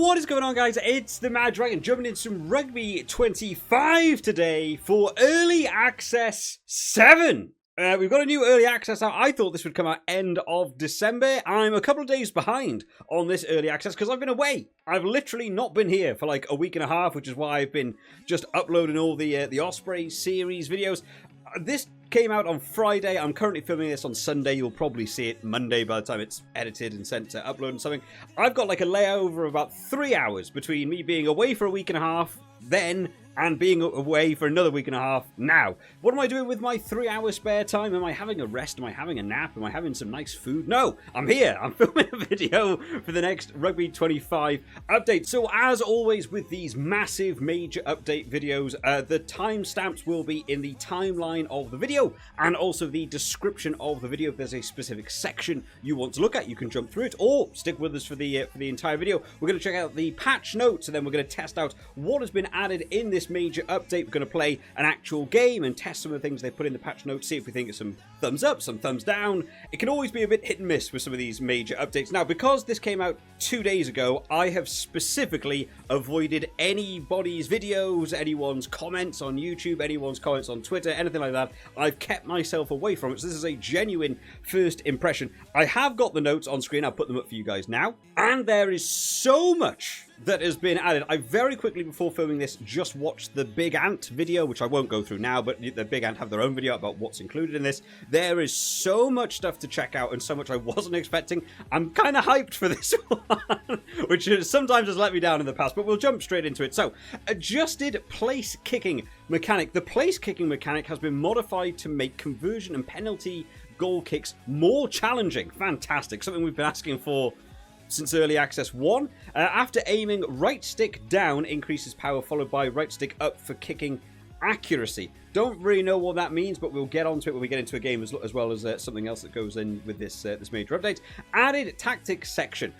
What is going on, guys? It's the Mad Dragon jumping in some Rugby 25 today for Early Access 7. We've got a new Early Access out. I thought this would come out end of December. I'm a couple of days behind on this Early Access because I've been away. I've literally not been here for like a week and a half, which is why I've been just uploading all the Osprey series videos. This came out on Friday. I'm currently filming this on Sunday. You'll probably see it Monday by the time it's edited and sent to upload and something. I've got like a layover of about 3 hours between me being away for a week and a half then and being away for another week and a half now. What am I doing with my 3 hour spare time? Am I having a rest? Am I having a nap? Am I having some nice food? No, I'm here. I'm filming a video for the next Rugby 25 update. So as always with these massive major update videos, the timestamps will be in the timeline of the video and also the description of the video. If there's a specific section you want to look at, you can jump through it or stick with us for the entire video. We're going to check out the patch notes and then we're going to test out what has been added in this major update. We're going to play an actual game and test some of the things they put in the patch notes, see if we think it's some thumbs up, some thumbs down. It can always be a bit hit and miss with some of these major updates. Now, because this came out 2 days ago, I have specifically avoided anybody's videos, anyone's comments on YouTube, anyone's comments on Twitter, anything like that. I've kept myself away from it, so this is a genuine first impression. I have got the notes on screen. I'll put them up for you guys now. And there is so much that has been added. I very quickly, before filming this, just watched the Bigant video, which I won't go through now, but the Bigant have their own video about what's included in this. There is so much stuff to check out and so much I wasn't expecting. I'm kind of hyped for this one, which sometimes has let me down in the past, but we'll jump straight into it. So, adjusted place kicking mechanic. The place kicking mechanic has been modified to make conversion and penalty goal kicks more challenging. Fantastic. Something we've been asking for since Early Access 1. After aiming, right stick down increases power, followed by right stick up for kicking accuracy. Don't really know what that means, but we'll get onto it when we get into a game, as well as something else that goes in with this this major update. Added tactics section.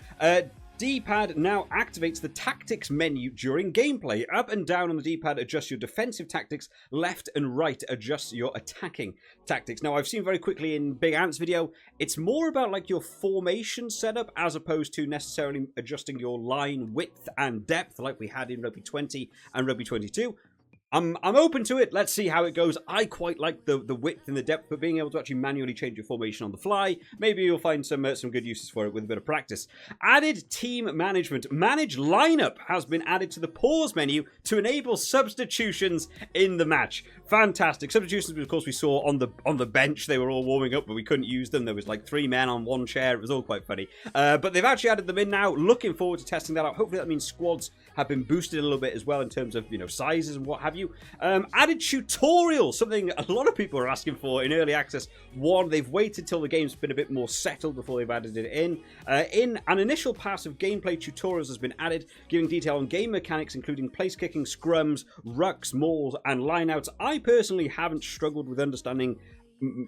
D-pad now activates the tactics menu during gameplay. Up and down on the D-pad adjusts your defensive tactics. Left and right adjusts your attacking tactics. Now, I've seen very quickly in Big Ant's video, it's more about like your formation setup as opposed to necessarily adjusting your line width and depth like we had in Rugby 20 and Rugby 22. I'm open to it. Let's see how it goes. I quite like the width and the depth, but being able to actually manually change your formation on the fly, maybe you'll find some good uses for it with a bit of practice. Added team management. Manage lineup has been added to the pause menu to enable substitutions in the match. Fantastic. Substitutions, of course, we saw on the bench. They were all warming up, but we couldn't use them. There was like 3 men on 1 chair. It was all quite funny. But they've actually added them in now. Looking forward to testing that out. Hopefully that means squads have been boosted a little bit as well in terms of, sizes and what have you. Added tutorials, something a lot of people are asking for in Early Access 1. They've waited till the game's been a bit more settled before they've added it in. In an initial pass of gameplay, tutorials has been added, giving detail on game mechanics, including place kicking, scrums, rucks, mauls, and lineouts. I personally haven't struggled with understanding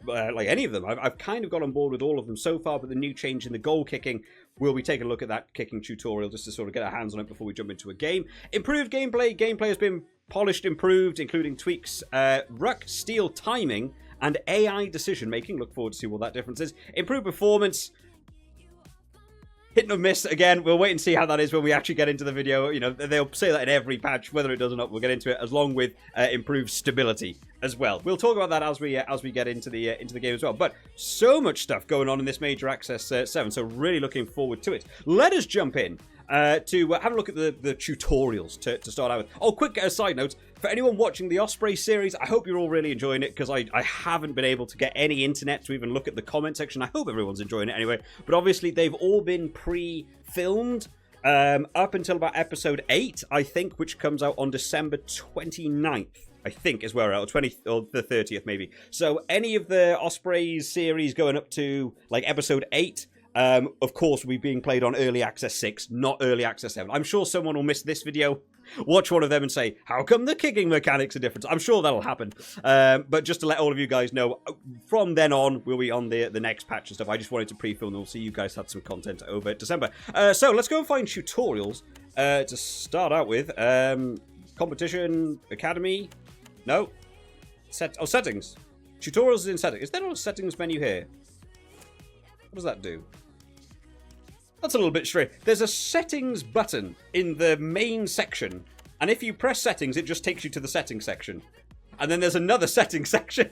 like any of them. I've kind of got on board with all of them so far, but the new change in the goal kicking, will we take a look at that kicking tutorial just to sort of get our hands on it before we jump into a game. Improved gameplay. Gameplay has been polished, improved, including tweaks, ruck, steal timing, and AI decision making. Look forward to see what that difference is. Improved performance. Hit and miss again. We'll wait and see how that is when we actually get into the video. They'll say that in every patch, whether it does or not. We'll get into it, along with improved stability as well. We'll talk about that as we get into the game as well. But so much stuff going on in this Major Access 7, so really looking forward to it. Let us jump in to have a look at the tutorials to start out with. Oh, quick side note. For anyone watching the Osprey series, I hope you're all really enjoying it, because I haven't been able to get any internet to even look at the comment section. I hope everyone's enjoying it anyway. But obviously, they've all been pre-filmed up until about episode 8, I think, which comes out on December 29th. I think is where we're at, or the 30th maybe. So any of the Ospreys series going up to like episode 8, of course, will be being played on Early Access 6, not Early Access 7. I'm sure someone will miss this video, watch one of them and say, how come the kicking mechanics are different? I'm sure that'll happen. But just to let all of you guys know, from then on, we'll be on the next patch and stuff. I just wanted to pre-film, and we'll see you guys had some content over December. So let's go and find tutorials to start out with. Competition, Academy. No. Settings. Tutorials is in settings. Is there not a settings menu here? What does that do? That's a little bit strange. There's a settings button in the main section. And if you press settings, it just takes you to the settings section. And then there's another settings section.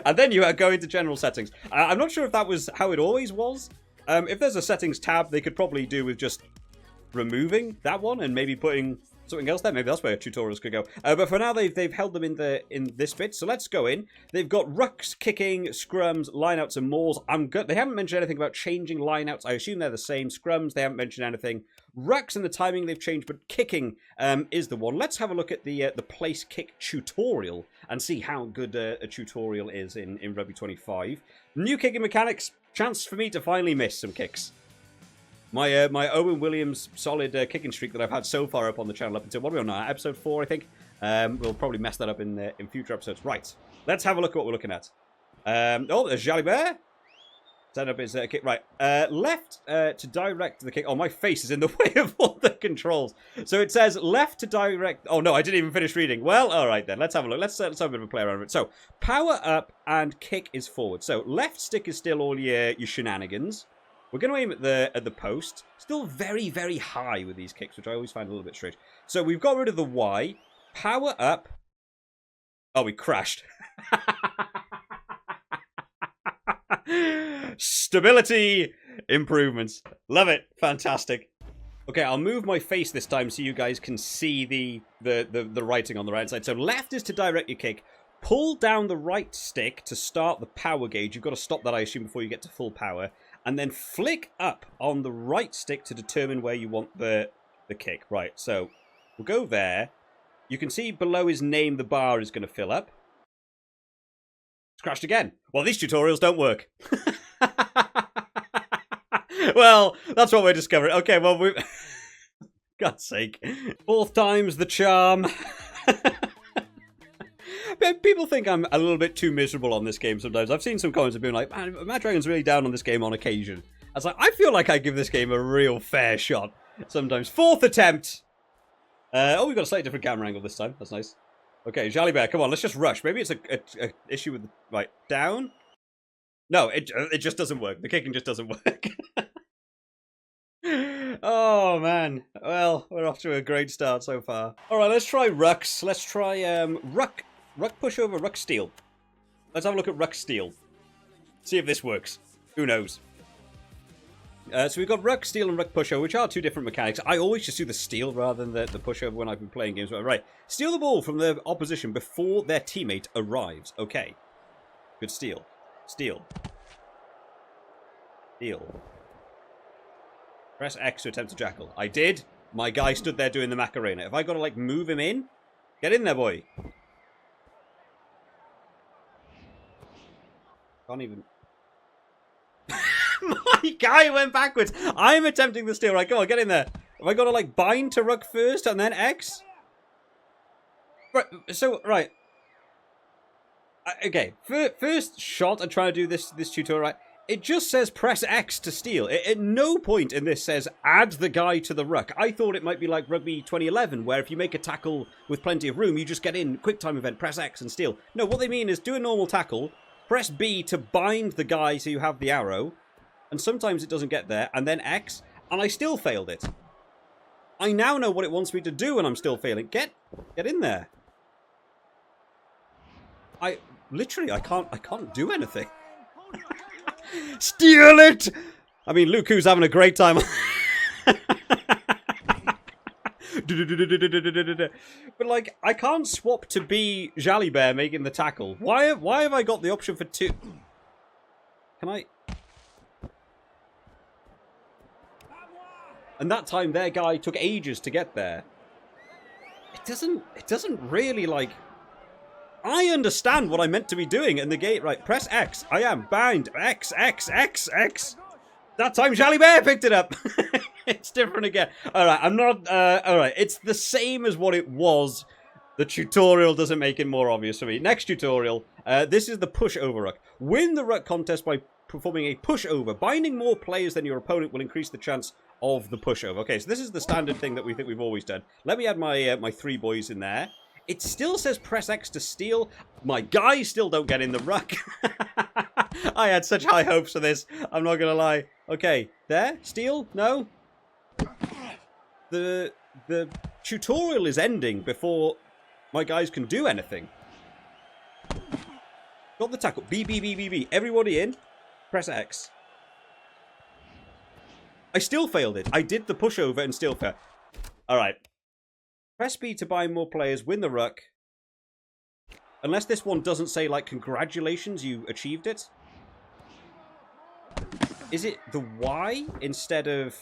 And then you go into general settings. I'm not sure if that was how it always was. If there's a settings tab, they could probably do with just removing that one and maybe putting something else there. Maybe that's where tutorials could go. But for now, they've held them in this bit. So let's go in. They've got rucks, kicking, scrums, lineouts, and mauls. They haven't mentioned anything about changing lineouts. I assume they're the same. Scrums, they haven't mentioned anything. Rucks and the timing they've changed, but kicking is the one. Let's have a look at the place kick tutorial and see how good a tutorial is in Rugby 25. New kicking mechanics. Chance for me to finally miss some kicks. My Owen Williams solid kicking streak that I've had so far up on the channel up until, what are we on now? Episode 4, I think. We'll probably mess that up in future episodes. Right, let's have a look at what we're looking at. Oh, there's Jalibert. Set up his kick. Right, left to direct the kick. Oh, my face is in the way of all the controls. So it says left to direct. Oh, no, I didn't even finish reading. Well, all right then. Let's have a look. Let's have a bit of a play around with it. So power up and kick is forward. So left stick is still all your shenanigans. We're going to aim at the post. Still very, very high with these kicks, which I always find a little bit strange. So we've got rid of the Y. Power up. Oh, we crashed. Stability improvements. Love it. Fantastic. Okay, I'll move my face this time so you guys can see the writing on the right side. So left is to direct your kick. Pull down the right stick to start the power gauge. You've got to stop that, I assume, before you get to full power. And then flick up on the right stick to determine where you want the kick. Right, so we'll go there. You can see below his name the bar is going to fill up. It's crashed again. Well, these tutorials don't work. Well, that's what we're discovering. Okay, well, we... God's sake. Fourth time's the charm. People think I'm a little bit too miserable on this game sometimes. I've seen some comments of being like, man, Mad Dragon's really down on this game on occasion. I was like, I feel like I give this game a real fair shot sometimes. Fourth attempt. Oh, we've got a slightly different camera angle this time. That's nice. Okay, Jalibert, come on, let's just rush. Maybe it's a issue with... Right, down. No, it just doesn't work. The kicking just doesn't work. Oh, man. Well, we're off to a great start so far. All right, let's try rucks. Let's try ruck pushover, ruck steal. Let's have a look at ruck steal. See if this works. Who knows? So we've got ruck steal and ruck pushover, which are two different mechanics. I always just do the steal rather than the pushover when I've been playing games. Right, steal the ball from the opposition before their teammate arrives. Okay. Good steal. Steal. Steal. Press X to attempt to jackal. I did. My guy stood there doing the Macarena. Have I got to, like, move him in? Get in there, boy. Can't even... My guy went backwards. I'm attempting the steal. Right, come on, get in there. Have I got to, like, bind to ruck first and then X? Right, so, right. Okay, first shot and trying to do this tutorial, right? It just says press X to steal. At no point in this says add the guy to the ruck. I thought it might be like Rugby 2011, where if you make a tackle with plenty of room, you just get in, quick time event, press X and steal. No, what they mean is do a normal tackle, press B to bind the guy so you have the arrow, and sometimes it doesn't get there, and then X, and I still failed it. I now know what it wants me to do and I'm still failing. Get in there. Literally, I can't do anything. Steal it! I mean, Luku's having a great time. But, like, I can't swap to be Jalibert making the tackle. Why have I got the option for two? Can I? And that time, their guy took ages to get there. It doesn't really, like... I understand what I meant to be doing in the gate. Right, press X. I am bind. X, X, X, X. That time Jalibert picked it up. It's different again. All right, I'm not... all right, it's the same as what it was. The tutorial doesn't make it more obvious for me. Next tutorial. This is the pushover ruck. Win the ruck contest by performing a pushover. Binding more players than your opponent will increase the chance of the pushover. Okay, so this is the standard thing that we think we've always done. Let me add my my three boys in there. It still says press X to steal. My guys still don't get in the ruck. I had such high hopes for this. I'm not going to lie. Okay, there. Steal? No? The tutorial is ending before my guys can do anything. Got the tackle. B, B, B, B, B. Everybody in. Press X. I still failed it. I did the pushover and still failed. Alright. Press B to buy more players. Win the ruck. Unless this one doesn't say, like, congratulations, you achieved it. Is it the Y instead of...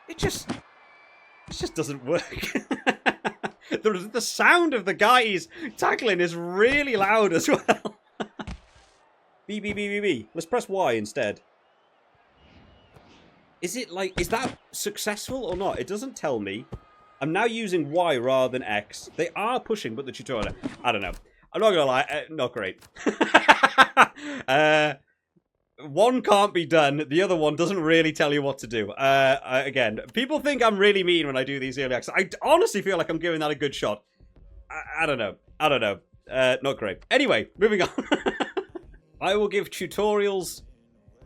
It just doesn't work. The sound of the guys tackling is really loud as well. B, B, B, B, B. Let's press Y instead. Is it like... Is that successful or not? It doesn't tell me. I'm now using Y rather than X. They are pushing, but the tutorial... I don't know. I'm not going to lie. Not great. One can't be done. The other one doesn't really tell you what to do. Again, people think I'm really mean when I do these early access. I honestly feel like I'm giving that a good shot. I don't know. I don't know. Not great. Anyway, moving on. I will give tutorials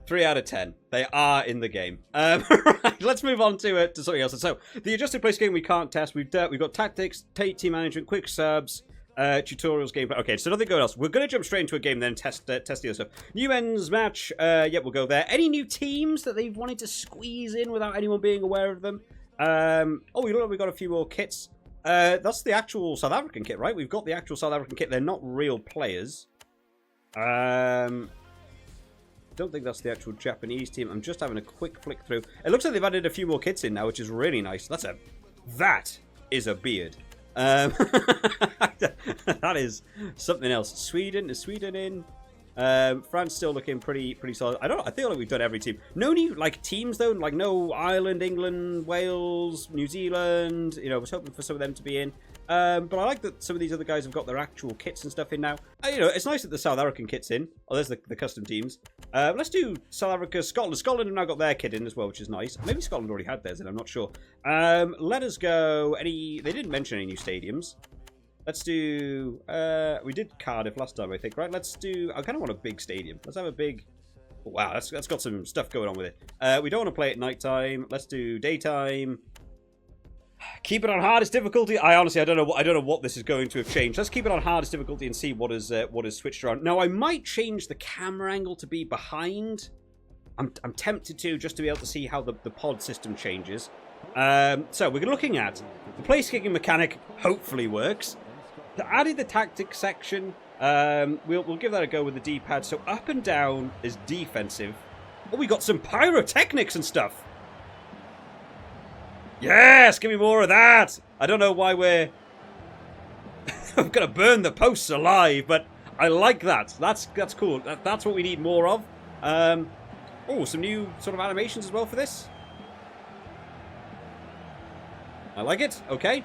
3 out of 10. They are in the game. Right, let's move on to something else. So, the adjusted play scheme we can't test. We've got tactics, team management, quick subs, tutorials, gameplay. Okay, so nothing going else. We're going to jump straight into a game then test the other stuff. New ends match. Yep, we'll go there. Any new teams that they've wanted to squeeze in without anyone being aware of them? Oh, you know, we've got a few more kits. That's the actual South African kit, right? We've got the actual South African kit. They're not real players. Don't think that's the actual Japanese team. I'm just having a quick flick through. It looks like they've added a few more kits in now, which is really nice. That is a beard. That is something else. Sweden, is Sweden in? France still looking pretty solid. I feel like we've done every team. No new like teams though, like no Ireland, England, Wales, New Zealand. You know, I was hoping for some of them to be in. But I like that some of these other guys have got their actual kits and stuff in now. You know, it's nice that the South African kit's in. Oh, there's the custom teams. Let's do South Africa, Scotland. Scotland have now got their kit in as well, which is nice. Maybe Scotland already had theirs in, I'm not sure. Let us go. They didn't mention any new stadiums. Let's do... we did Cardiff last time, I think, right? Let's do... I kind of want a big stadium. Let's have a big... Oh, wow, that's got some stuff going on with it. We don't want to play at night time. Let's do daytime. Keep it on hardest difficulty. I don't know what this is going to have changed. Let's keep it on hardest difficulty and see what is switched around. Now, I might change the camera angle to be behind. I'm tempted to, just to be able to see how the pod system changes. So we're looking at the place kicking mechanic. Hopefully works. Added the tactics section. We'll give that a go with the D-pad. So up and down is defensive. Oh, we got some pyrotechnics and stuff. Yes, give me more of that. I don't know why we're... I'm going to burn the posts alive, but I like that. That's cool. That's what we need more of. Oh, some new sort of animations as well for this. I like it. Okay.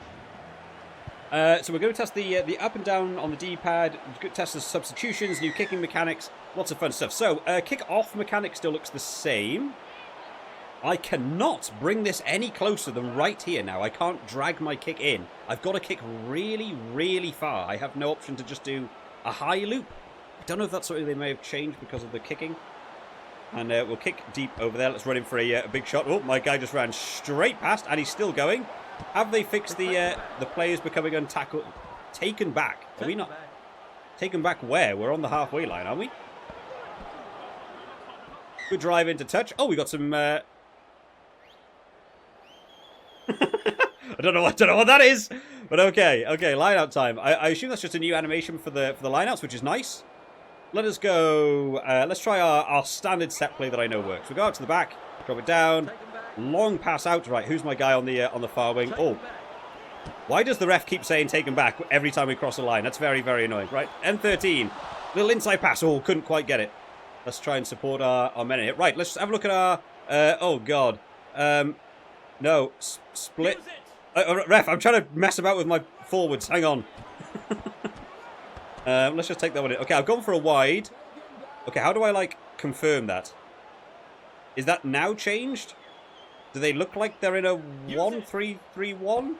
So we're going to test the up and down on the D-pad. Test the substitutions, new kicking mechanics. Lots of fun stuff. So, kick-off mechanic still looks the same. I cannot bring this any closer than right here now. I can't drag my kick in. I've got to kick really, really far. I have no option to just do a high loop. I don't know if that's something they may have changed because of the kicking. And we'll kick deep over there. Let's run in for a big shot. Oh, my guy just ran straight past, and he's still going. Have they fixed the players becoming untackled? Taken back. Are we not? Taken back where? We're on the halfway line, aren't we? Good drive into touch. Oh, we got some... I don't know what that is, but okay, line out time. I assume that's just a new animation for the lineouts, which is nice. Let us go. Let's try our standard set play that I know works. We go out to the back, drop it down, long pass out. Right, who's my guy on the far wing? Oh, why does the ref keep saying take him back every time we cross a line? That's very, very annoying. Right, M13, little inside pass. Oh, couldn't quite get it. Let's try and support our men in it. Right, let's have a look at our. Oh God. No, split. Ref, I'm trying to mess about with my forwards. Hang on. Let's just take that one in. Okay, I've gone for a wide. Okay, how do I, like, confirm that? Is that now changed? Do they look like they're in a 1-3-3-1?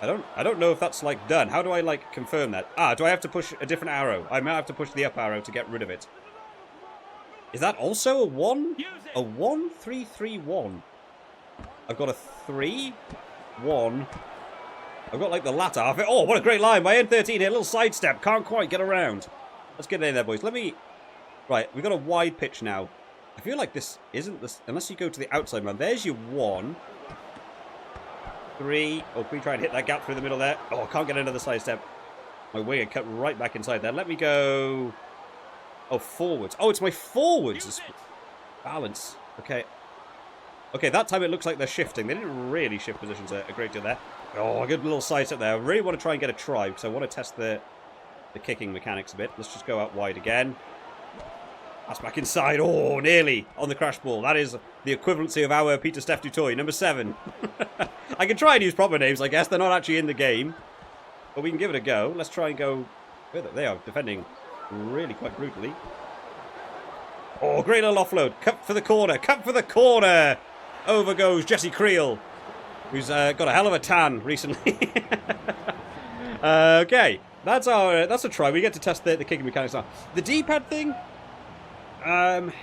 I don't know if that's, like, done. How do I, like, confirm that? Ah, do I have to push a different arrow? I might have to push the up arrow to get rid of it. Is that also a 1? A 1? 3, 3, 1. I've got a 3, 1. I've got, like, the latter half. Oh, what a great line. My N13 here. A little sidestep. Can't quite get around. Let's get in there, boys. Let me... Right, we've got a wide pitch now. I feel like this isn't this... Unless you go to the outside, man. There's your 1. 3. Oh, can we try and hit that gap through the middle there? Oh, I can't get another sidestep. My winger cut right back inside there. Let me go... Oh, forwards. Oh, it's my forwards. Balance. Okay. Okay, that time it looks like they're shifting. They didn't really shift positions a great deal there. Oh, a good little sidestep there. I really want to try and get a try because I want to test the kicking mechanics a bit. Let's just go out wide again. That's back inside. Oh, nearly on the crash ball. That is the equivalency of our Peter Steph Dutoy, number 7. I can try and use proper names, I guess. They're not actually in the game. But we can give it a go. Let's try and go... They are defending really quite brutally. Oh, great little offload. Cut for the corner. Cut for the corner. Over goes Jesse Creel, who's got a hell of a tan recently. Okay. That's a try. We get to test the kicking mechanics now. The D-pad thing... I mean,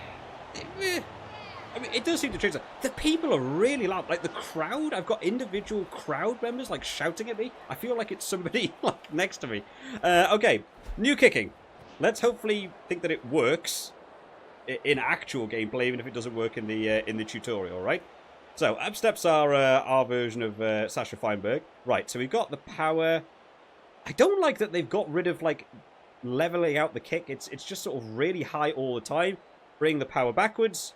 it does seem to change. The people are really loud. Like, the crowd, I've got individual crowd members, like, shouting at me. I feel like it's somebody, like, next to me. Okay, new kicking. Let's hopefully think that it works in actual gameplay, even if it doesn't work in the tutorial, right? So, up steps are our version of Sasha Feinberg. Right, so we've got the power. I don't like that they've got rid of, like, leveling out the kick. It's just sort of really high all the time. Bring the power backwards.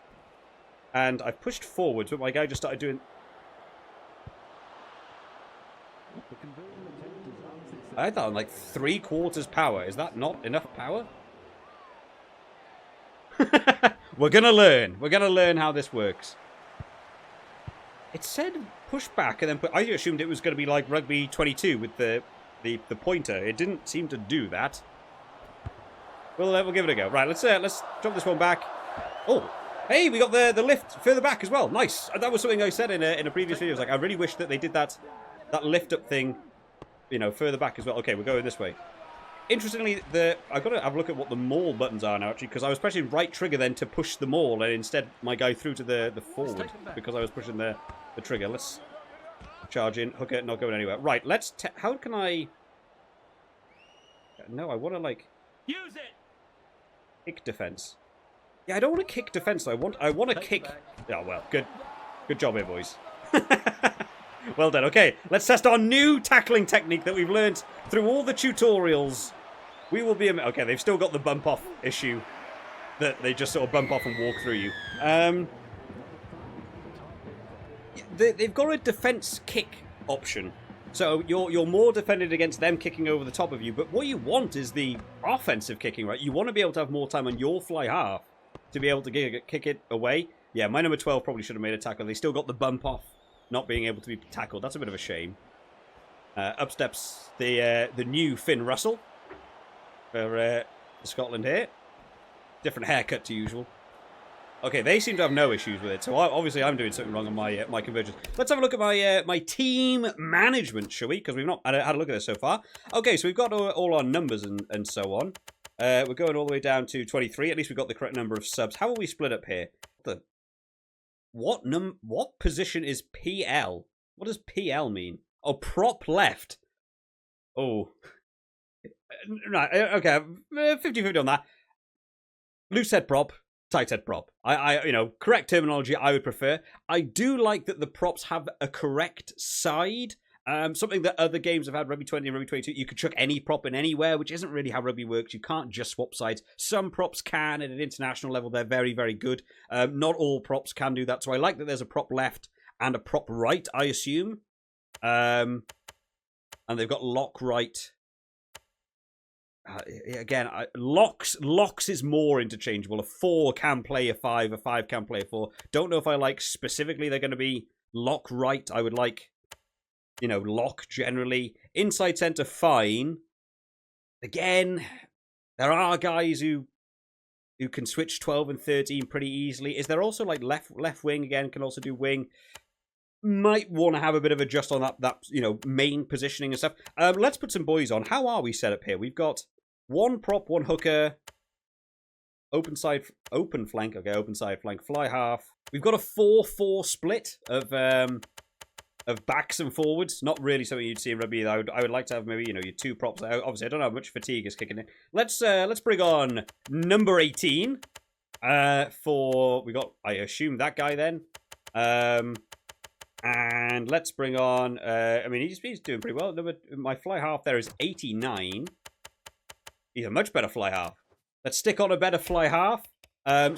And I've pushed forwards, but my guy just started doing... I had that on like 3/4 power. Is that not enough power? We're going to learn. We're going to learn how this works. It said push back and then put... I assumed it was going to be like Rugby 22 with the pointer. It didn't seem to do that. We'll give it a go. Right, let's drop this one back. Oh, hey, we got the lift further back as well. Nice. That was something I said in a previous video. Like, I really wish that they did that lift up thing, you know, further back as well. Okay, we're going this way. Interestingly, I've got to have a look at what the maul buttons are now, actually, because I was pressing right trigger then to push the maul, and instead my guy threw to the forward because I was pushing the trigger. Let's charge in, hook it, not going anywhere. Right, how can I... No, I want to, like... Use it! Kick defense. Yeah, I don't want to kick defense, though. I want to kick... Oh, well, good job here, boys. Well done. Okay, let's test our new tackling technique that we've learned through all the tutorials. We will be... Okay, they've still got the bump off issue that they just sort of bump off and walk through you. They've got a defense kick option. So you're more defended against them kicking over the top of you, but what you want is the offensive kicking, right? You want to be able to have more time on your fly half to be able to kick it away. Yeah, my number 12 probably should have made a tackle. They still got the bump off, not being able to be tackled. That's a bit of a shame. Up steps the new Finn Russell for Scotland here. Different haircut to usual. Okay, they seem to have no issues with it, so obviously I'm doing something wrong on my conversions. Let's have a look at my team management, shall we? Because we've not had a look at this so far. Okay, so we've got all our numbers and so on. We're going all the way down to 23. At least we've got the correct number of subs. How are we split up here? What position is PL? What does PL mean? Oh, prop left. Oh. Right, okay, 50-50 on that. Loose head prop. Tight head prop. You know, correct terminology I would prefer. I do like that the props have a correct side. Something that other games have had, Rugby 20 and Rugby 22, you could chuck any prop in anywhere, which isn't really how Rugby works. You can't just swap sides. Some props can at an international level. They're very, very good. Not all props can do that. So I like that there's a prop left and a prop right, I assume. And they've got lock right. Again, locks is more interchangeable. A 4 can play a 5, a 5 can play a 4. Don't know if I like specifically they're going to be lock right. I would like, you know, lock generally. Inside centre, fine. Again, there are guys who can switch 12 and 13 pretty easily. Is there also like left wing again, can also do wing. might want to have a bit of adjust on that you know, main positioning and stuff. Let's put some boys on. How are we set up here? We've got one prop, one hooker, open flank. Okay, open side flank, fly half. We've got a 4-4 split of backs and forwards. Not really something you'd see in rugby. I would like to have maybe, you know, your two props. Obviously, I don't know how much fatigue is kicking in. Let's bring on number 18. We got, I assume, that guy then. And let's bring on. I mean, he's doing pretty well. My fly half there is 89. He's a much better fly half. Let's stick on a better fly half.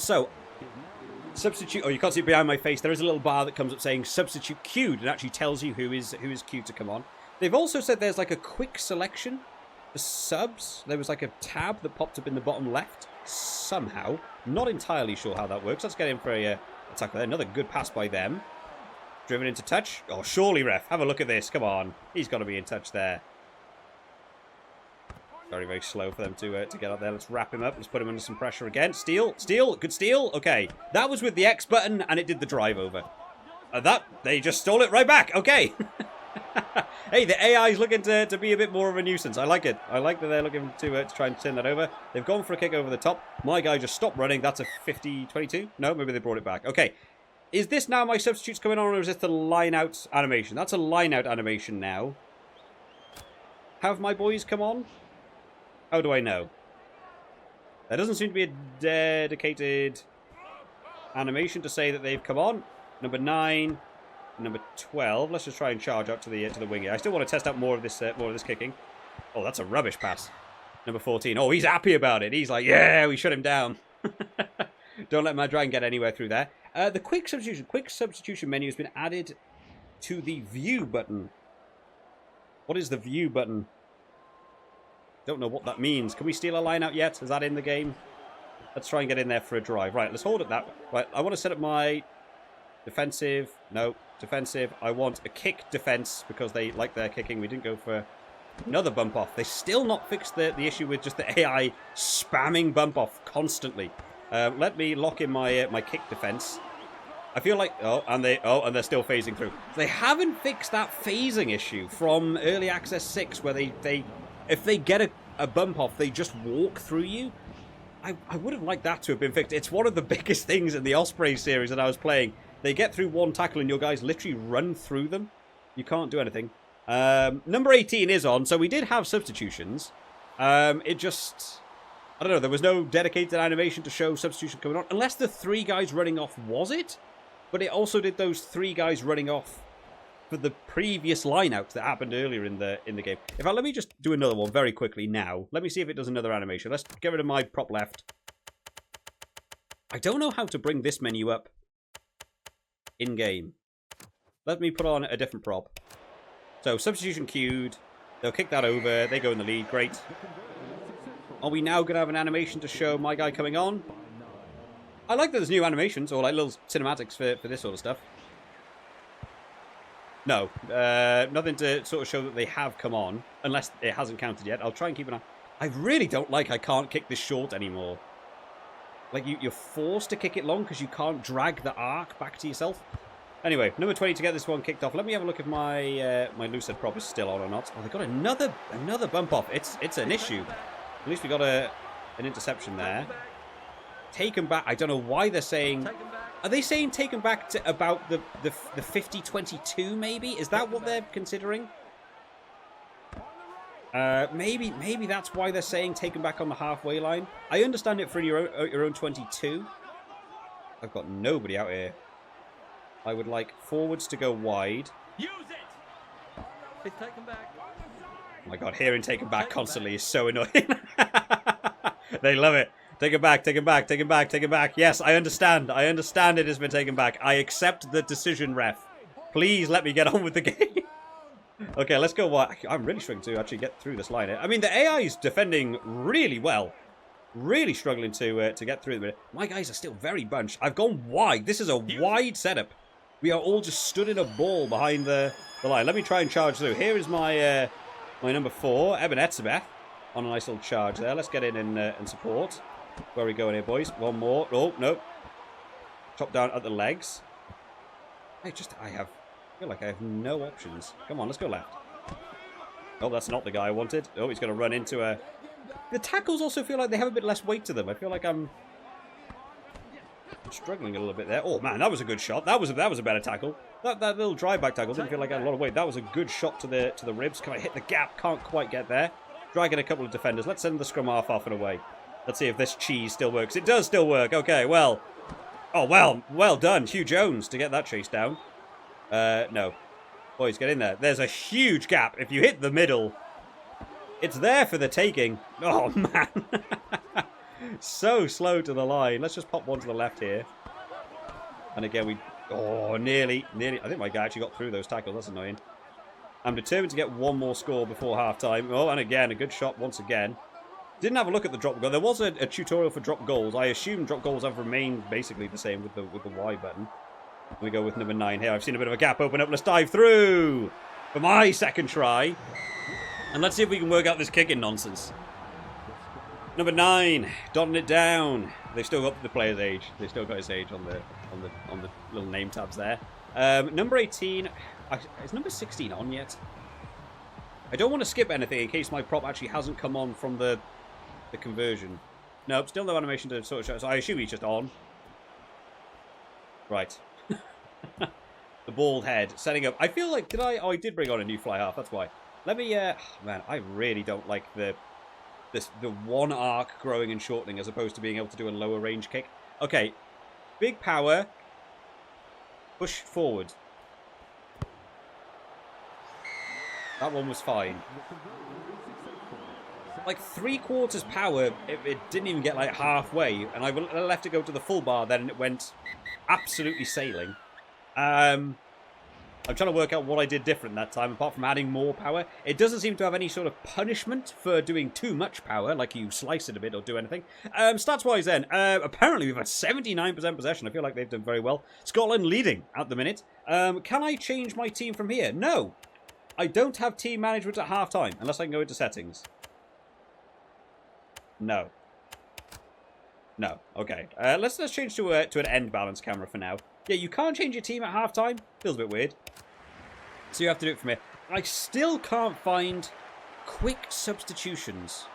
So. Substitute. Oh, you can't see it behind my face. There is a little bar that comes up saying substitute queued and actually tells you who is queued to come on. They've also said there's like a quick selection for subs. There was like a tab that popped up in the bottom left somehow. Not entirely sure how that works. Let's get in for a attack there. Another good pass by them. Driven into touch. Oh, surely, ref. Have a look at this. Come on. He's got to be in touch there. Very, very slow for them to get out there. Let's wrap him up. Let's put him under some pressure again. Steal. Steal. Good steal. Okay. That was with the X button, and it did the drive over. They just stole it right back. Okay. Hey, the AI is looking to be a bit more of a nuisance. I like it. I like that they're looking to try and turn that over. They've gone for a kick over the top. My guy just stopped running. That's a 50-22. No, maybe they brought it back. Okay. Is this now my substitutes coming on, or is this the line-out animation? That's a line-out animation now. Have my boys come on? How do I know? There doesn't seem to be a dedicated animation to say that they've come on. Number 9, number 12. Let's just try and charge up to the wing here. I still want to test out more of this kicking. Oh, that's a rubbish pass. Number 14. Oh, he's happy about it. He's like, yeah, we shut him down. Don't let my dragon get anywhere through there. The quick substitution menu has been added to the view button. What is the view button? Don't know what that means. Can we steal a line out yet? Is that in the game? Let's try and get in there for a drive. Right, let's hold it that way. Right, I want to set up my defensive. No, defensive. I want a kick defense because they like their kicking. We didn't go for another bump off. They still not fixed the issue with just the AI spamming bump off constantly. Let me lock in my my kick defense. I feel like and they're still phasing through. They haven't fixed that phasing issue from early access 6 where they if they get a bump off, they just walk through you. I would have liked that to have been fixed. It's one of the biggest things in the Osprey series that I was playing. They get through one tackle and your guys literally run through them. You can't do anything. Number 18 is on, so we did have substitutions. It just... I don't know, there was no dedicated animation to show substitution coming on. Unless the 3 guys running off was it. But it also did those 3 guys running off for the previous lineouts that happened earlier in the game. In fact, let me just do another one very quickly now. Let me see if it does another animation. Let's get rid of my prop left. I don't know how to bring this menu up in-game. Let me put on a different prop. So, substitution queued. They'll kick that over. They go in the lead. Great. Are we now going to have an animation to show my guy coming on? I like that there's new animations or like little cinematics for this sort of stuff. No, nothing to sort of show that they have come on, unless it hasn't counted yet. I'll try and keep an eye. I really don't like I can't kick this short anymore. Like, you're forced to kick it long because you can't drag the arc back to yourself. Anyway, number 20 to get this one kicked off. Let me have a look if my my Lucid prop is still on or not. Oh, they got another bump off. It's an issue. At least we got an interception there. Taken back. I don't know why they're saying... Are they saying taken back to about the 50-22 maybe? Is that what they're considering? Maybe that's why they're saying taken back on the halfway line. I understand it for your own 22. I've got nobody out here. I would like forwards to go wide. Use it. It's taken back. Oh my god, hearing taken back constantly is so annoying. They love it. Take it back, take it back, take it back, take it back. Yes, I understand. I understand it has been taken back. I accept the decision, ref. Please let me get on with the game. Okay, let's go. I'm really struggling to actually get through this line. I mean, the AI is defending really well. Really struggling to get through it. My guys are still very bunched. I've gone wide. This is a wide setup. We are all just stood in a ball behind the line. Let me try and charge through. Here is my my number 4, Eben Etzebeth, on a nice little charge there. Let's get in and support. Where are we going here, boys? One more. Oh, no. Chop down at the legs. I have feel like I have no options. Come on, let's go left. Oh, that's not the guy I wanted. Oh, he's going to run into a... The tackles also feel like they have a bit less weight to them. I feel like I'm struggling a little bit there. Oh, man, that was a good shot. That was a better tackle. That little drive back tackle didn't feel like it had a lot of weight. That was a good shot to the ribs. Can I hit the gap? Can't quite get there. Dragging a couple of defenders. Let's send the scrum half off and away. Let's see if this cheese still works. It does still work. Okay, well. Oh, well done, Hugh Jones, to get that chase down. No. Boys, get in there. There's a huge gap. If you hit the middle, it's there for the taking. Oh, man. So slow to the line. Let's just pop one to the left here. And again, we... Oh, nearly. I think my guy actually got through those tackles. That's annoying. I'm determined to get one more score before half-time. Oh, and again, a good shot once again. Didn't have a look at the drop goal. There was a tutorial for drop goals. I assume drop goals have remained basically the same with the Y button. We go with number 9 here. I've seen a bit of a gap open up. Let's dive through for my second try. And let's see if we can work out this kicking nonsense. Number 9, dotting it down. They've still got the player's age. They've still got his age on the little name tabs there. Number 18. Is number 16 on yet? I don't want to skip anything in case my prop actually hasn't come on from the conversion. Nope, still no animation to sort of show. So I assume he's just on. Right. The bald head setting up. I feel like I did bring on a new fly half. That's why. Let me. Man, I really don't like the one arc growing and shortening as opposed to being able to do a lower range kick. Okay, big power. Push forward. That one was fine. Like 3/4 power, it didn't even get like halfway, and I left it go to the full bar. Then it went absolutely sailing. I'm trying to work out what I did different that time, apart from adding more power. It doesn't seem to have any sort of punishment for doing too much power, like you slice it a bit or do anything. Stats-wise then, apparently we've had 79% possession. I feel like they've done very well. Scotland leading at the minute. Can I change my team from here? No. I don't have team management at half-time, unless I can go into settings. No. No. Okay. Let's change to an end balance camera for now. Yeah, you can't change your team at half-time. Feels a bit weird. So you have to do it from here. I still can't find quick substitutions.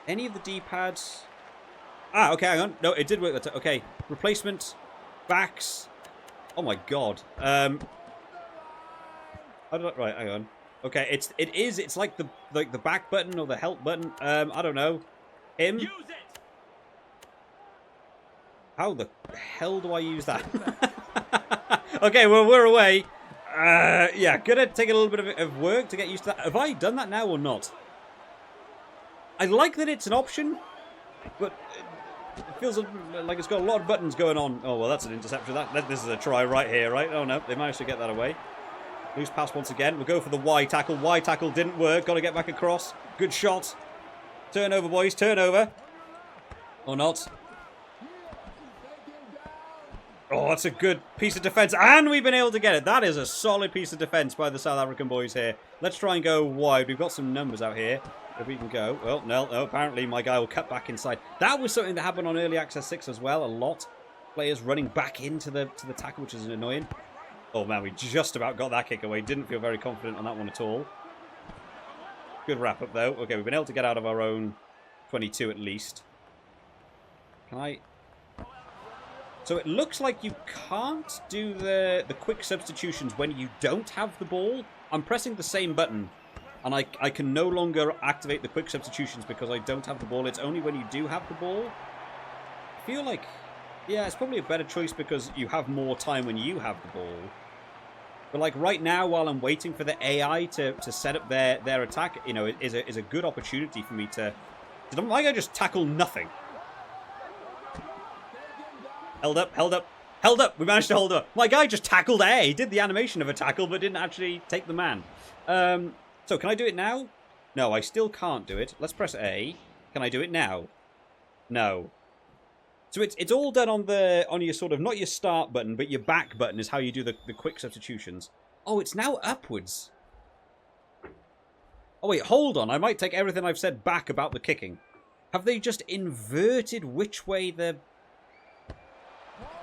Any of the D-pads? Ah, okay, hang on. No, it did work. Okay, replacement, backs. Oh my god. Right, hang on. Okay, it's like the back button or the help button. I don't know. Use it. How the hell do I use that? Okay, well, we're away. Yeah, gonna take a little bit of work to get used to that. Have I done that now or not? I like that it's an option, but it feels like it's got a lot of buttons going on. Oh, well, that's an interception. This is a try right here, right? Oh, no, they managed to get that away. Loose pass once again. We'll go for the Y tackle. Y tackle didn't work. Got to get back across. Good shot. Turnover, boys. Turnover. Or not. Oh, that's a good piece of defence. And we've been able to get it. That is a solid piece of defence by the South African boys here. Let's try and go wide. We've got some numbers out here. If we can go. Well, no. Apparently my guy will cut back inside. That was something that happened on Early Access 6 as well. A lot. Players running back into the tackle, which is annoying. Oh, man, we just about got that kick away. Didn't feel very confident on that one at all. Good wrap-up, though. Okay, we've been able to get out of our own 22 at least. Can I... So it looks like you can't do the quick substitutions when you don't have the ball. I'm pressing the same button, and I can no longer activate the quick substitutions because I don't have the ball. It's only when you do have the ball. I feel like... Yeah, it's probably a better choice because you have more time when you have the ball. But like right now, while I'm waiting for the AI to set up their attack, you know, it is a good opportunity for me to... Did my guy just tackle nothing? Held up. We managed to hold up. My guy just tackled A. He did the animation of a tackle, but didn't actually take the man. So can I do it now? No, I still can't do it. Let's press A. Can I do it now? No. So it's all done on your sort of, not your start button, but your back button is how you do the quick substitutions. Oh, it's now upwards. Oh, wait, hold on. I might take everything I've said back about the kicking. Have they just inverted which way the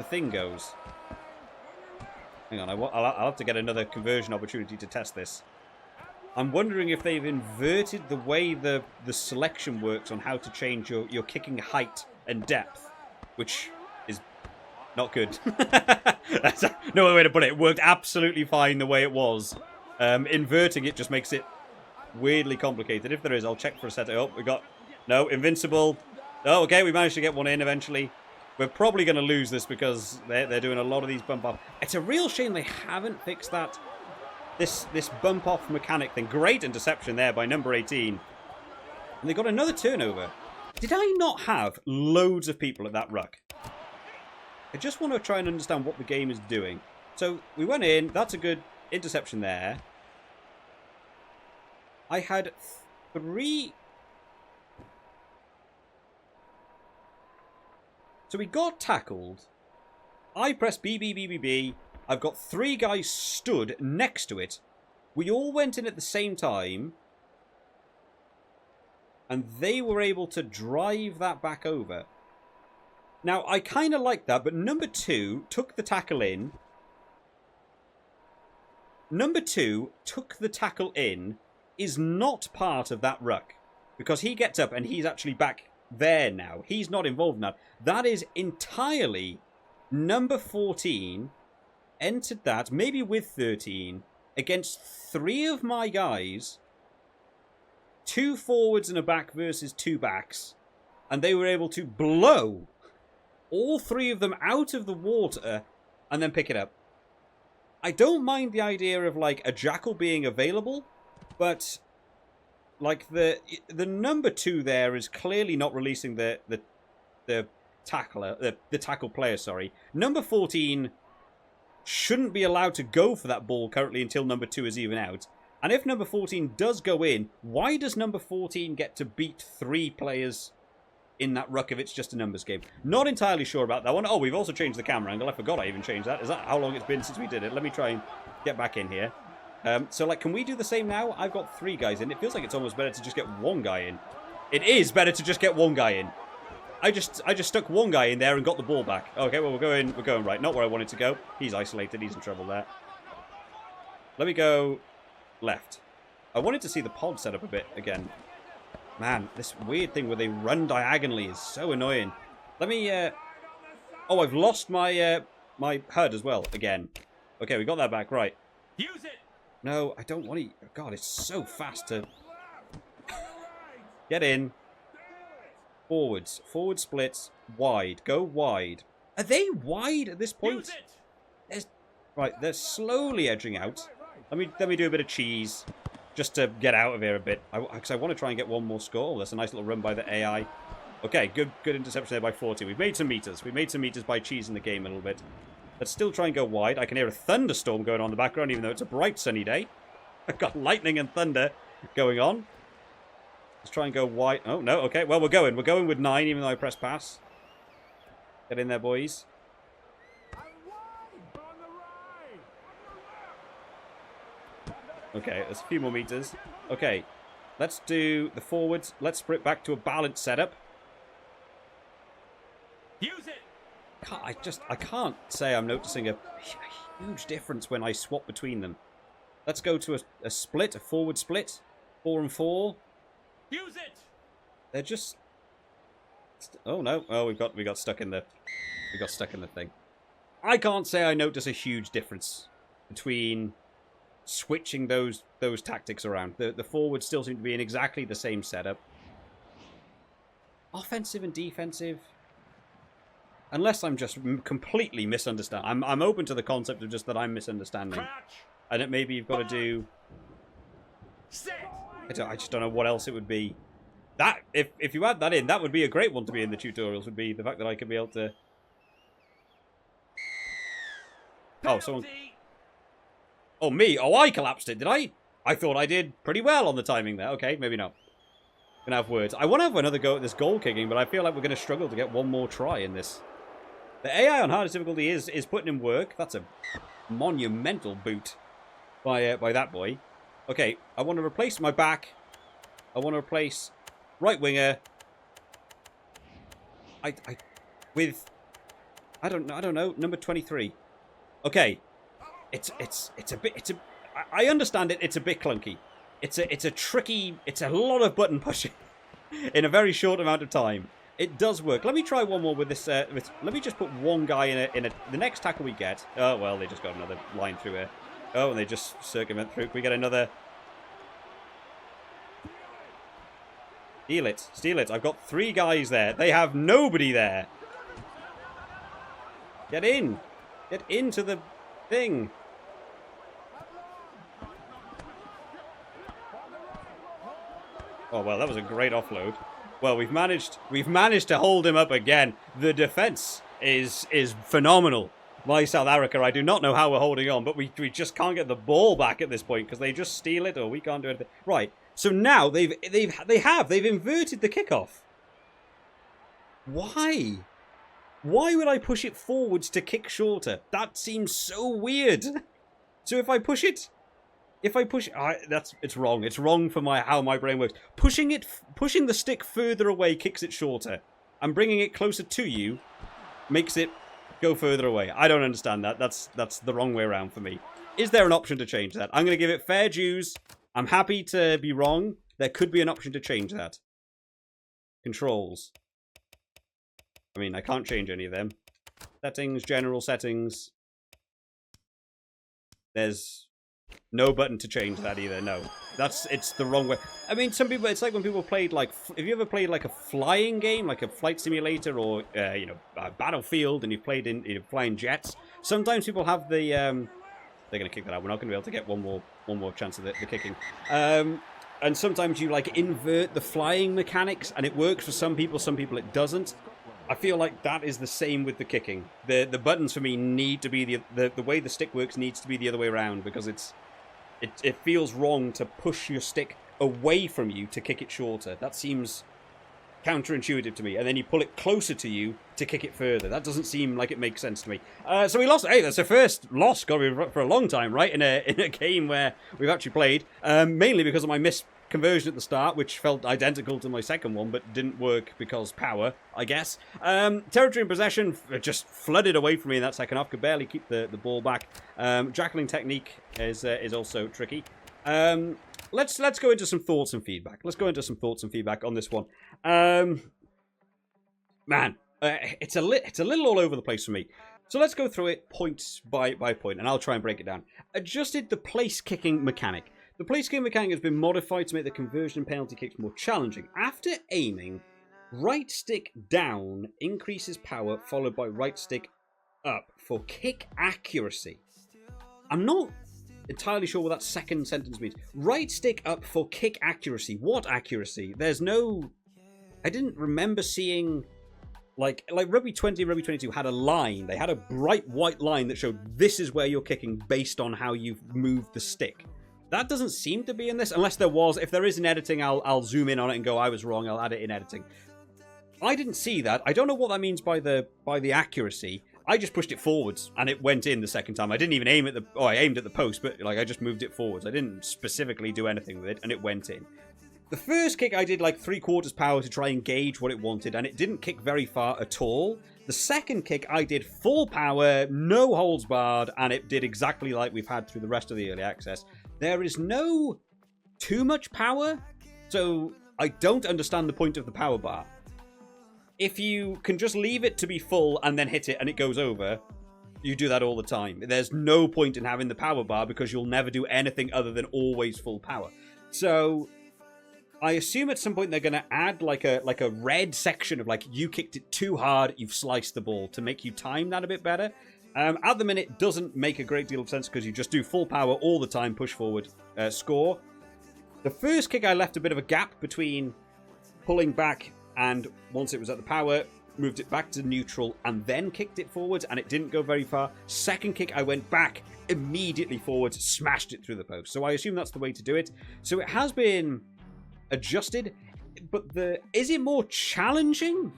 thing goes? Hang on, I'll have to get another conversion opportunity to test this. I'm wondering if they've inverted the way the selection works on how to change your kicking height and depth, which is not good. That's no way to put it. It worked absolutely fine the way it was. Inverting it just makes it weirdly complicated. If there is, I'll check for a set. Oh, we got... No, invincible. Oh, okay, we managed to get one in eventually. We're probably going to lose this because they're doing a lot of these bump off. It's a real shame they haven't fixed that. This bump off mechanic thing. Great interception there by number 18. And they got another turnover. Did I not have loads of people at that ruck? I just want to try and understand what the game is doing. So we went in. That's a good interception there. I had 3... So we got tackled. I pressed B, B, B, B, B. I've got 3 guys stood next to it. We all went in at the same time. And they were able to drive that back over. Now, I kind of like that, but number 2 took the tackle in. Number 2 took the tackle in, is not part of that ruck. Because he gets up and he's actually back there now. He's not involved now. That is entirely number 14 entered that, maybe with 13, against 3 of my guys. 2 forwards and a back versus 2 backs. And they were able to blow all 3 of them out of the water and then pick it up. I don't mind the idea of, like, a jackal being available, but, like, the number 2 there is clearly not releasing the tackler, the tackle player, sorry. Number 14 shouldn't be allowed to go for that ball currently until number 2 is even out. And if number 14 does go in, why does number 14 get to beat 3 players in that ruck if it's just a numbers game? Not entirely sure about that one. Oh, we've also changed the camera angle. I forgot I even changed that. Is that how long it's been since we did it? Let me try and get back in here. So, like, can we do the same now? I've got 3 guys in. It feels like it's almost better to just get 1 guy in. It is better to just get 1 guy in. I just stuck 1 guy in there and got the ball back. Okay, well, we're going right. Not where I wanted to go. He's isolated. He's in trouble there. Let me go left. I wanted to see the pod set up a bit again. Man, this weird thing where they run diagonally is so annoying. Let me, Oh, I've lost my, my HUD as well, again. Okay, we got that back, right. Use it! No, I don't want to... God, it's so fast to... Get in. Forwards. Forward splits. Wide. Go wide. Are they wide at this point? Right, they're slowly edging out. Let me do a bit of cheese. Just to get out of here a bit. Because I want to try and get 1 more score. Oh, that's a nice little run by the AI. Okay, good interception there by 40. We've made some meters. We've made some meters by cheesing the game a little bit. Let's still try and go wide. I can hear a thunderstorm going on in the background, even though it's a bright sunny day. I've got lightning and thunder going on. Let's try and go wide. Oh, no, okay. Well, we're going. We're going with 9, even though I press pass. Get in there, boys. Okay, there's a few more meters. Okay, let's do the forwards. Let's sprint back to a balanced setup. Use it. I can't say I'm noticing a huge difference when I swap between them. Let's go to a split, a forward split. 4 and 4. Use it. They're just... Oh no! Oh, we got stuck in the thing. I can't say I notice a huge difference between switching those tactics around. The forwards still seem to be in exactly the same setup. Offensive and defensive. Unless I'm just completely misunderstanding. I'm open to the concept of just that I'm misunderstanding. Crouch. And it maybe you've got to do... Sit. I just don't know what else it would be. That, if you add that in, that would be a great one to be in the tutorials, would be the fact that I could be able to... Oh, someone... Oh, me? Oh, I collapsed it, did I? I thought I did pretty well on the timing there. Okay, maybe not. Gonna have words. I want to have another go at this goal kicking, but I feel like we're going to struggle to get 1 more try in this. The AI on hardest difficulty is putting in work. That's a monumental boot by that boy. Okay, I want to replace my back. I want to replace right winger. With I don't know, number 23. Okay. I understand it. It's a bit clunky. It's a tricky. It's a lot of button pushing in a very short amount of time. It does work. Let me try one more with this. Let me just put one guy in a. The next tackle we get. Oh well, they just got another line through here. Oh, and they just circumvent through. Can we get another? Steal it. Steal it. I've got 3 guys there. They have nobody there. Get in. Get into the thing. Oh, well, that was a great offload. Well, we've managed to hold him up again. The defense is phenomenal. My South Africa, I do not know how we're holding on, but we just can't get the ball back at this point because they just steal it or we can't do anything. Right. So now they've inverted the kickoff. Why? Why would I push it forwards to kick shorter? That seems so weird. So if I push it, it's wrong. It's wrong for how my brain works. Pushing the stick further away kicks it shorter, and bringing it closer to you makes it go further away. I don't understand that. That's the wrong way around for me. Is there an option to change that? I'm going to give it fair dues. I'm happy to be wrong. There could be an option to change that. Controls. I mean, I can't change any of them. Settings, general settings. There's no button to change that either. No, it's the wrong way. I mean, some people, it's like when people played like, have you ever played like a flying game, like a flight simulator or, Battlefield, and you've played in flying jets? Sometimes people have the, they're going to kick that out. We're not going to be able to get one more chance of the kicking. And sometimes you like invert the flying mechanics, and it works for some people it doesn't. I feel like that is the same with the kicking. The buttons for me need to be the way the stick works needs to be the other way around, because it feels wrong to push your stick away from you to kick it shorter. That seems counterintuitive to me. And then you pull it closer to you to kick it further. That doesn't seem like it makes sense to me. So we lost. Hey, that's the first loss for a long time, right? In a game where we've actually played, mainly because of my missed conversion at the start, which felt identical to my second one, but didn't work because power, I guess. Territory and possession just flooded away from me in that second half. Could barely keep the ball back. Jackling technique is also tricky. Let's go into some thoughts and feedback. Let's go into some thoughts and feedback on this one. It's a little all over the place for me. So let's go through it point by point, and I'll try and break it down. Adjusted the place kicking mechanic. The place kicking mechanic has been modified to make the conversion and penalty kicks more challenging. After aiming, right stick down increases power, followed by right stick up for kick accuracy. I'm not entirely sure what that second sentence means. Right stick up for kick accuracy. What accuracy? There's no... I didn't remember seeing... Like Rugby 20 and Rugby 22 had a line. They had a bright white line that showed this is where you're kicking based on how you've moved the stick. That doesn't seem to be in this, unless there was. If there is in editing, I'll zoom in on it and go, I was wrong, I'll add it in editing. I didn't see that. I don't know what that means by the accuracy. I just pushed it forwards, and it went in the second time. I didn't even aim at the... Oh, I aimed at the post, but I just moved it forwards. I didn't specifically do anything with it, and it went in. The first kick I did like 3/4 power to try and gauge what it wanted, and it didn't kick very far at all. The second kick I did full power, no holds barred, and it did exactly like we've had through the rest of the early access. There is no too much power, so I don't understand the point of the power bar. If you can just leave it to be full and then hit it and it goes over, you do that all the time. There's no point in having the power bar because you'll never do anything other than always full power. So I assume at some point they're going to add like a red section of like, you kicked it too hard, you've sliced the ball, to make you time that a bit better. At the minute, it doesn't make a great deal of sense because you just do full power all the time, push forward, score. The first kick, I left a bit of a gap between pulling back and once it was at the power, moved it back to neutral and then kicked it forwards, and it didn't go very far. Second kick, I went back immediately forwards, smashed it through the post. So I assume that's the way to do it. So it has been adjusted, but is it more challenging?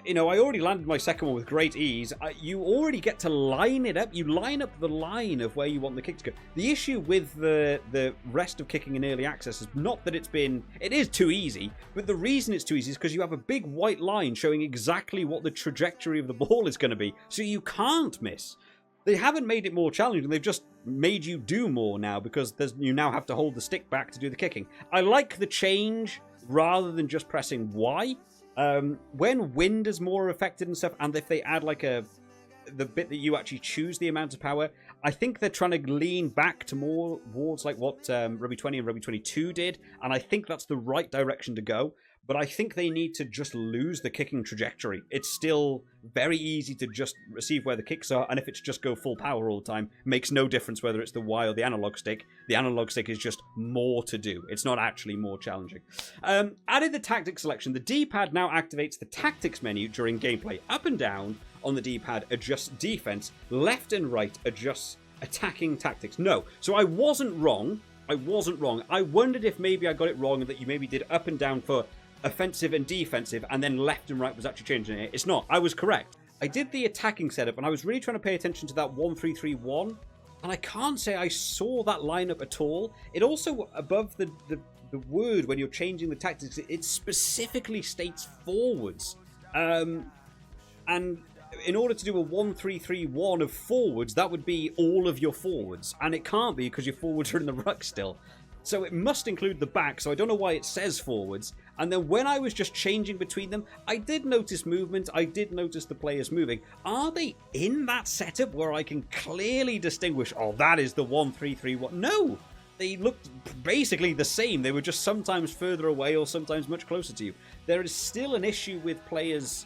You know, I already landed my second one with great ease. You already get to line it up. You line up the line of where you want the kick to go. The issue with the rest of kicking in early access is not that it is too easy, but the reason it's too easy is because you have a big white line showing exactly what the trajectory of the ball is going to be, so you can't miss. They haven't made it more challenging. They've just made you do more now because you now have to hold the stick back to do the kicking. I like the change rather than just pressing Y. When wind is more affected and stuff, and if they add like the bit that you actually choose the amount of power, I think they're trying to lean back to more towards like what Rugby 20 and Rugby 22 did, and I think that's the right direction to go. But I think they need to just lose the kicking trajectory. It's still very easy to just receive where the kicks are, and if it's just go full power all the time, makes no difference whether it's the Y or the analog stick. The analog stick is just more to do. It's not actually more challenging. Added the tactics selection. The D-pad now activates the tactics menu during gameplay. Up and down on the D-pad adjusts defense. Left and right adjusts attacking tactics. No. So I wasn't wrong. I wondered if maybe I got it wrong and that you maybe did up and down for offensive and defensive, and then left and right was actually changing it. It's not. I was correct. I did the attacking setup, and I was really trying to pay attention to that 1-3-3-1, and I can't say I saw that lineup at all. It also, above the word, when you're changing the tactics, it specifically states forwards. And in order to do a 1-3-3-1 of forwards, that would be all of your forwards, and it can't be because your forwards are in the ruck still. So it must include the back, so I don't know why it says forwards. And then when I was just changing between them, I did notice movement. I did notice the players moving. Are they in that setup where I can clearly distinguish, oh, that is the 1-3-3-1? No! They looked basically the same. They were just sometimes further away or sometimes much closer to you. There is still an issue with players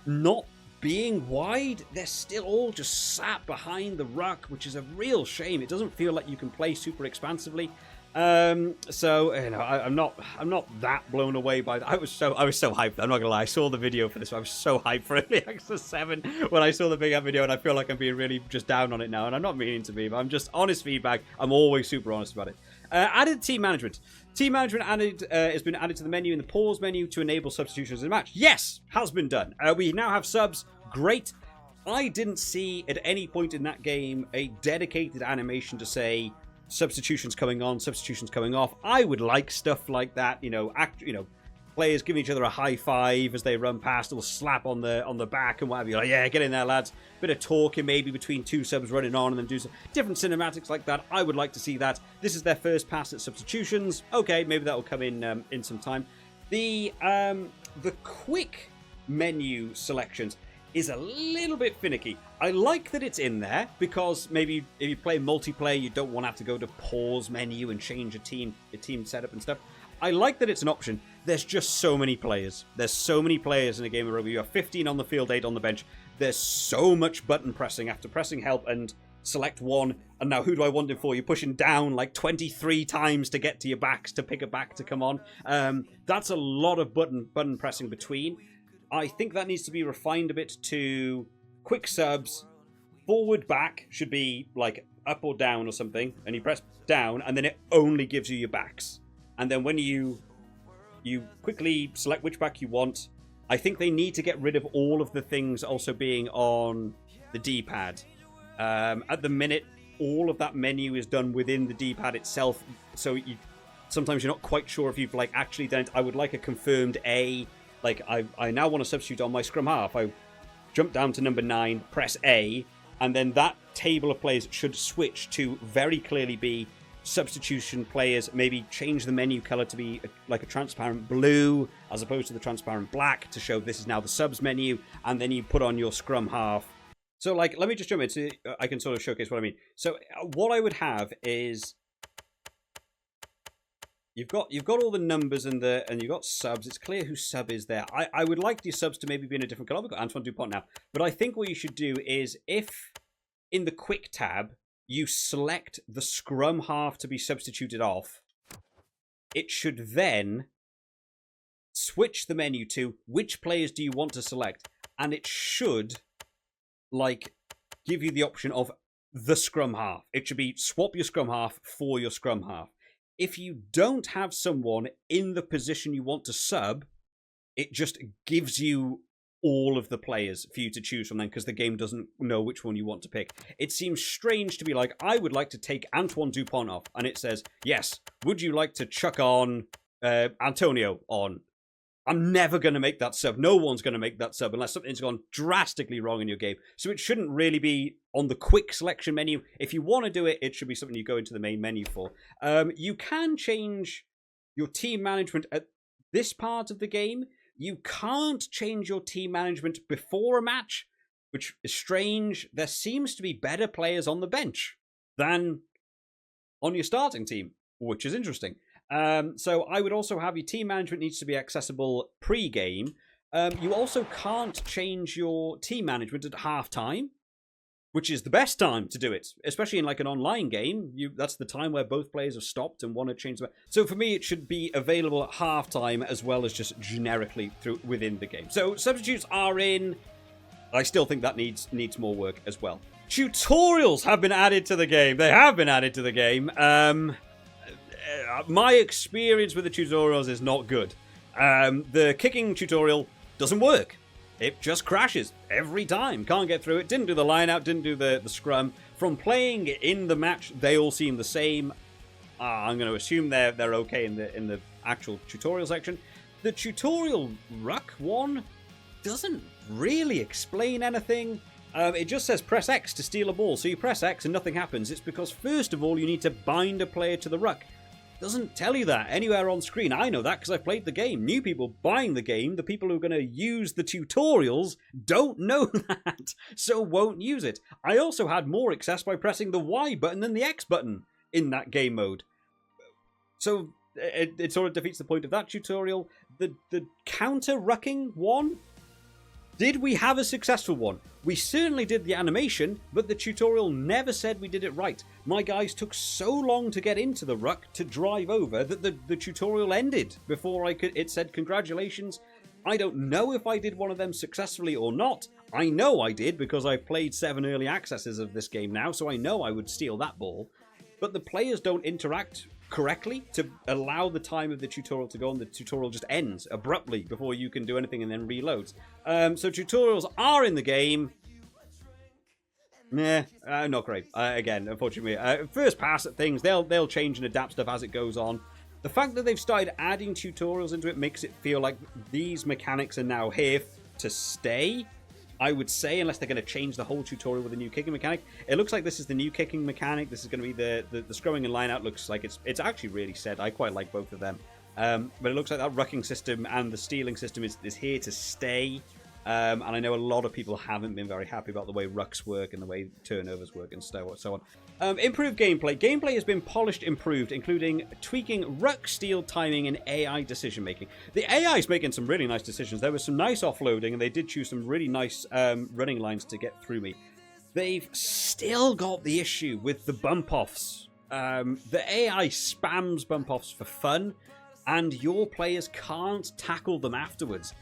not being wide. They're still all just sat behind the ruck, which is a real shame. It doesn't feel like you can play super expansively. So you know, I'm not that blown away by that. I was so hyped. I'm not gonna lie. I saw the video for this. I was so hyped for Early Access 7 when I saw the Bigant video, and I feel like I'm being really just down on it now. And I'm not meaning to be, but I'm just honest feedback. I'm always super honest about it. Added team management. Team management has been added to the menu in the pause menu to enable substitutions in a match. Yes, has been done. We now have subs. Great. I didn't see at any point in that game a dedicated animation to say substitutions coming on, substitutions coming off. I would like stuff like that. Players giving each other a high five as they run past, or slap on the back and whatever. You're like, yeah, get in there, lads. Bit of talking maybe between two subs running on, and then do some different cinematics like that. I would like to see that. This is their first pass at substitutions. Okay, maybe that will come in some time. The quick menu selections is a little bit finicky. I like that it's in there because maybe if you play multiplayer, you don't want to have to go to pause menu and change your team setup and stuff. I like that it's an option. There's just so many players. There's so many players in a game of rugby. You have 15 on the field, 8 on the bench. There's so much button pressing after pressing help and select one. And now who do I want it for? You're pushing down like 23 times to get to your backs, to pick a back to come on. That's a lot of button pressing between. I think that needs to be refined a bit to quick subs. Forward back should be like up or down or something, and you press down and then it only gives you your backs. And then when you quickly select which back you want, I think they need to get rid of all of the things also being on the D-pad. At the minute, all of that menu is done within the D-pad itself, so sometimes you're not quite sure if you've like actually done it. I would like a confirmed A. Like, I now want to substitute on my scrum half. I jump down to number 9, press A, and then that table of players should switch to very clearly be substitution players. Maybe change the menu color to be like a transparent blue as opposed to the transparent black to show this is now the subs menu, and then you put on your scrum half. So, like, let me just jump in so I can sort of showcase what I mean. So, what I would have is You've got all the numbers and you've got subs. It's clear who sub is there. I would like these subs to maybe be in a different color. We've got Antoine Dupont now. But I think what you should do is, if in the quick tab you select the scrum half to be substituted off, it should then switch the menu to which players do you want to select, and it should like give you the option of the scrum half. It should be swap your scrum half for your scrum half. If you don't have someone in the position you want to sub, it just gives you all of the players for you to choose from then, because the game doesn't know which one you want to pick. It seems strange to be like, I would like to take Antoine Dupont off, and it says, yes, would you like to chuck on Antonio on? I'm never going to make that sub. No one's going to make that sub unless something's gone drastically wrong in your game. So it shouldn't really be on the quick selection menu. If you want to do it, it should be something you go into the main menu for. You can change your team management at this part of the game. You can't change your team management before a match, which is strange. There seems to be better players on the bench than on your starting team, which is interesting. So I would also have your team management needs to be accessible pre-game. You also can't change your team management at half-time, which is the best time to do it, especially in like an online game. That's the time where both players have stopped and want to change them. So for me, it should be available at half-time as well as just generically within the game. So substitutes are in. I still think that needs more work as well. Tutorials have been added to the game. They have been added to the game. My experience with the tutorials is not good. The kicking tutorial doesn't work. It just crashes every time. Can't get through it. Didn't do the line out. Didn't do the scrum. From playing in the match, they all seem the same. I'm going to assume they're okay in the actual tutorial section. The tutorial ruck one doesn't really explain anything. It just says press X to steal a ball. So you press X and nothing happens. It's because first of all you need to bind a player to the ruck. Doesn't tell you that anywhere on screen. I know that because I've played the game. New people buying the game, the people who are going to use the tutorials, don't know that, so won't use it. I also had more access by pressing the Y button than the X button in that game mode. So it sort of defeats the point of that tutorial. The counter rucking one, did we have a successful one? We certainly did the animation, but the tutorial never said we did it right. My guys took so long to get into the ruck to drive over that the tutorial ended before it said congratulations. I don't know if I did one of them successfully or not. I know I did because I've played 7 early accesses of this game now, so I know I would steal that ball. But the players don't interact correctly to allow the time of the tutorial to go on. The tutorial just ends abruptly before you can do anything and then reloads. So tutorials are in the game. Not great. Again, unfortunately, first pass at things, they'll change and adapt stuff as it goes on. The fact that they've started adding tutorials into it makes it feel like these mechanics are now here to stay. I would say, unless they're going to change the whole tutorial with a new kicking mechanic. It looks like this is the new kicking mechanic. This is going to be the scrumming and line out. Looks like it's actually really set. I quite like both of them. But it looks like that rucking system and the stealing system is here to stay. And I know a lot of people haven't been very happy about the way rucks work and the way turnovers work and so on. Improved gameplay. Gameplay has been polished, improved, including tweaking ruck, steal, timing, and AI decision making. The AI is making some really nice decisions. There was some nice offloading, and they did choose some really nice running lines to get through me. They've still got the issue with the bump offs. The AI spams bump offs for fun, and your players can't tackle them afterwards.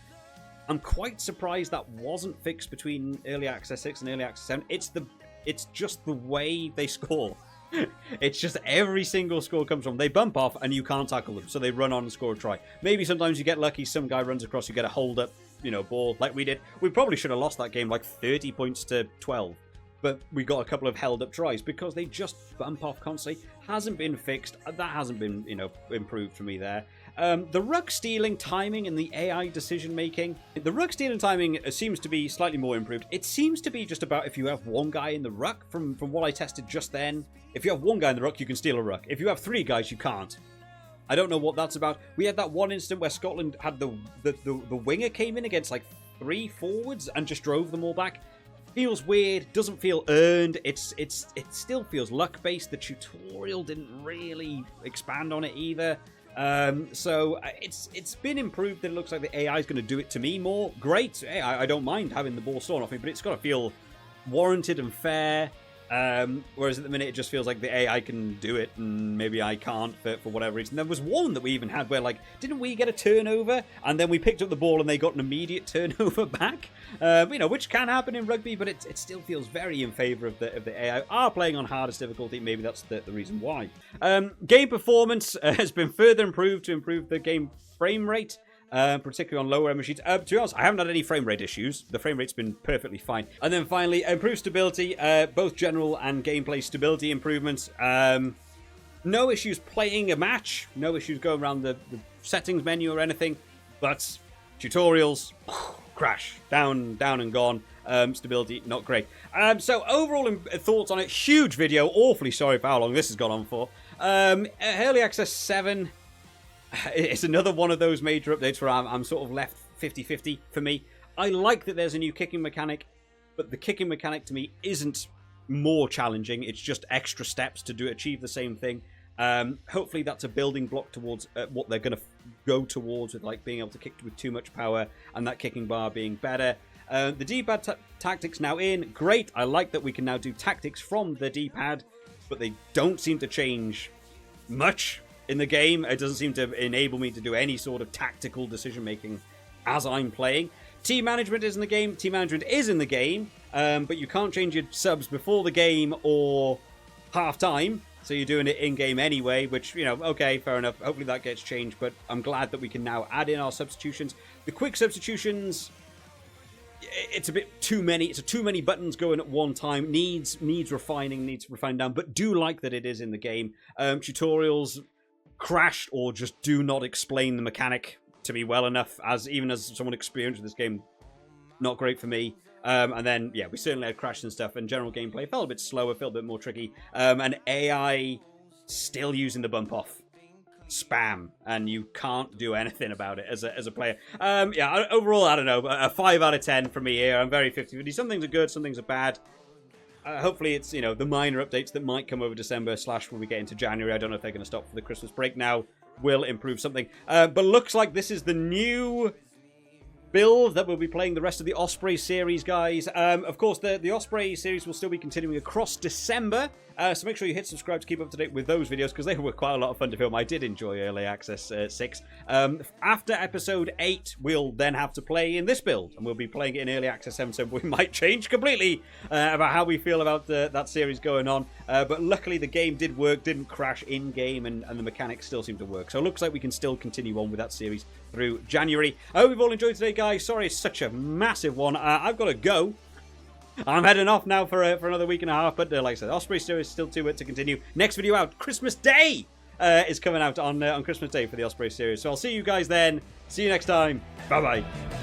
I'm quite surprised that wasn't fixed between Early Access 6 and Early Access 7. It's just the way they score. It's just every single score comes from. They bump off and you can't tackle them, so they run on and score a try. Maybe sometimes you get lucky, some guy runs across, you get a hold up, ball like we did. We probably should have lost that game like 30 points to 12. But we got a couple of held up tries because they just bump off constantly. Hasn't been fixed. That hasn't been, improved for me there. The ruck stealing, timing, and the AI decision making. The ruck stealing timing seems to be slightly more improved. It seems to be just about if you have one guy in the ruck, from what I tested just then. If you have one guy in the ruck, you can steal a ruck. If you have 3 guys, you can't. I don't know what that's about. We had that one instant where Scotland had the winger came in against like 3 forwards and just drove them all back. Feels weird, doesn't feel earned. It still feels luck based. The tutorial didn't really expand on it either. So it's been improved. That it looks like the AI is going to do it to me more. Great. Hey, I don't mind having the ball stolen off me, but it's got to feel warranted and fair. Whereas at the minute it just feels like the AI can do it and maybe I can't for whatever reason. There was one that we even had where, like, didn't we get a turnover and then we picked up the ball and they got an immediate turnover back? Which can happen in rugby, but it still feels very in favour of the AI. Are playing on hardest difficulty, maybe that's the reason why. Game performance has been further improved to improve the game frame rate. Particularly on lower machines. To be honest, I haven't had any frame rate issues. The frame rate's been perfectly fine. And then finally, improved stability, both general and gameplay stability improvements. No issues playing a match. No issues going around the settings menu or anything. But Tutorials, crash, down and gone. Stability, not great. So overall thoughts on it, huge video. Awfully sorry for how long this has gone on for. Early Access 7, it's another one of those major updates where I'm sort of left 50-50 for me. I like that there's a new kicking mechanic, but the kicking mechanic to me isn't more challenging. It's just extra steps to achieve the same thing. Hopefully that's a building block towards what they're going to go towards, with like being able to kick with too much power and that kicking bar being better. The D-pad tactics now in. Great. I like that we can now do tactics from the D-pad, but they don't seem to change much in the game. It doesn't seem to enable me to do any sort of tactical decision-making as I'm playing. Team management is in the game. Team management is in the game, but you can't change your subs before the game or half-time, so you're doing it in-game anyway, which, you know, okay, fair enough. Hopefully that gets changed, but I'm glad that we can now add in our substitutions. The quick substitutions, it's a bit too many. It's too many buttons going at one time. Needs refining down, but do like that it is in the game. Tutorials crashed or just do not explain the mechanic to me well enough, even as someone experienced with this game. Not great for me. And then, yeah, we certainly had crashes and stuff, and general gameplay felt a bit slower, felt a bit more tricky. And AI still using the bump off spam, and you can't do anything about it as a player. Yeah, overall, I don't know, a 5 out of 10 for me here. I'm very 50-50. Some things are good, some things are bad. Hopefully it's, you know, the minor updates that might come over December / when we get into January. I don't know if they're going to stop for the Christmas break now. Will improve something. But looks like this is the new build that we'll be playing the rest of the Osprey series, guys. Of course, the Osprey series will still be continuing across December. So make sure you hit subscribe to keep up to date with those videos, because they were quite a lot of fun to film. I did enjoy Early Access 6. After Episode 8, we'll then have to play in this build, and we'll be playing it in Early Access 7, so we might change completely about how we feel about that series going on. But luckily, the game did work, didn't crash in-game, and the mechanics still seem to work. So it looks like we can still continue on with that series through January. I hope you've all enjoyed today, guys. Sorry it's such a massive one. I've got to go. I'm heading off now for another week and a half, but like I said, Osprey series still to continue. Next video out, Christmas Day, is coming out on Christmas Day for the Osprey series. So I'll see you guys then. See you next time. Bye-bye.